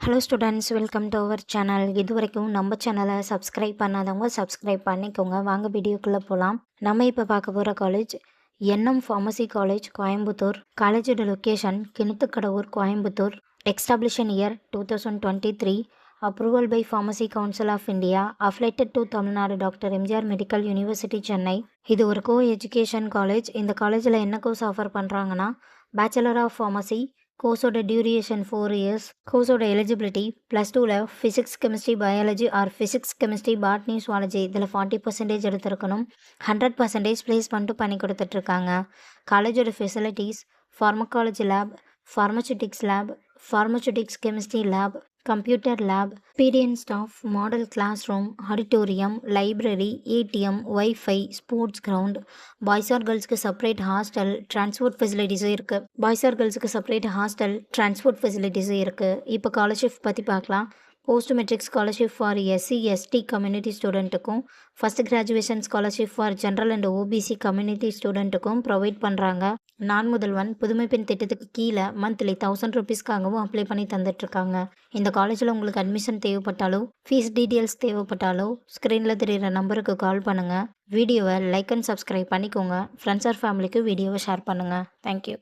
Hello students, welcome to our channel. இது வரைக்கும் நம்ம சேனலை சப்ஸ்கிரைப் பண்ணாதவங்க சப்ஸ்கிரைப் பண்ணிக்கோங்க. வாங்க வீடியோக்குள்ளே போகலாம். நம்ம இப்போ பார்க்க போகிற college NM pharmacy college, Coimbatore. காலேஜோட லொக்கேஷன் கிணத்துக்கடவுர், Coimbatore. Establishment year 2023. Approval by pharmacy council of India. Affiliated to Tamil Nadu doctor MGR medical university, Chennai. இது ஒரு கோ எஜுகேஷன் காலேஜ். இந்த காலேஜில் என்ன கோர்ஸ் ஆஃபர் பண்ணுறாங்கன்னா, பேச்சுலர் ஆஃப் ஃபார்மசி. கோர்ஸோட டியூரேஷன் 4 இயர்ஸ். கோர்ஸோட எலிஜிபிலிட்டி +2ல் physics, chemistry, biology or physics, chemistry, botany, zoology இதில் 40% எடுத்திருக்கணும். 100% பிளேஸ்மெண்ட்டும் பண்ணி கொடுத்துட்ருக்காங்க. காலேஜோட facilities: pharmacology lab, pharmaceutics lab, pharmaceutics chemistry lab, computer lab, experience staff, model class room, auditorium, library, ATM, wifi, sports ground. Boys or கேர்ள்ஸ்க்கு separate hostel, transport ஃபெசிலிட்டிஸும் இருக்குது. இப்போ ஸ்காலர்ஷிப் பற்றி பார்க்கலாம். Post matric scholarship for SC ST community ஸ்டூடெண்ட்டுக்கும், first graduation scholarship for general and OBC community ஸ்டூடெண்ட்டுக்கும் provide பண்ணுறாங்க. நான் முதல்வன் புதுமை பெண் திட்டத்துக்கு கீழே மந்த்லி 1000 ருபீஸ்க்காகவும் அப்ளை பண்ணி தந்துட்டுருக்காங்க. இந்த காலேஜில் உங்களுக்கு அட்மிஷன் தேவைப்பட்டாலோ, ஃபீஸ் டீட்டெயில்ஸ் தேவைப்பட்டாலோ ஸ்க்ரீனில் தெரிகிற நம்பருக்கு கால் பண்ணுங்கள். வீடியோவை லைக் அண்ட் சப்ஸ்கிரைப் பண்ணிக்கோங்க. ஃப்ரெண்ட்ஸ் ஆர் ஃபேமிலிக்கு வீடியோவை ஷேர் பண்ணுங்கள். தேங்க்யூ.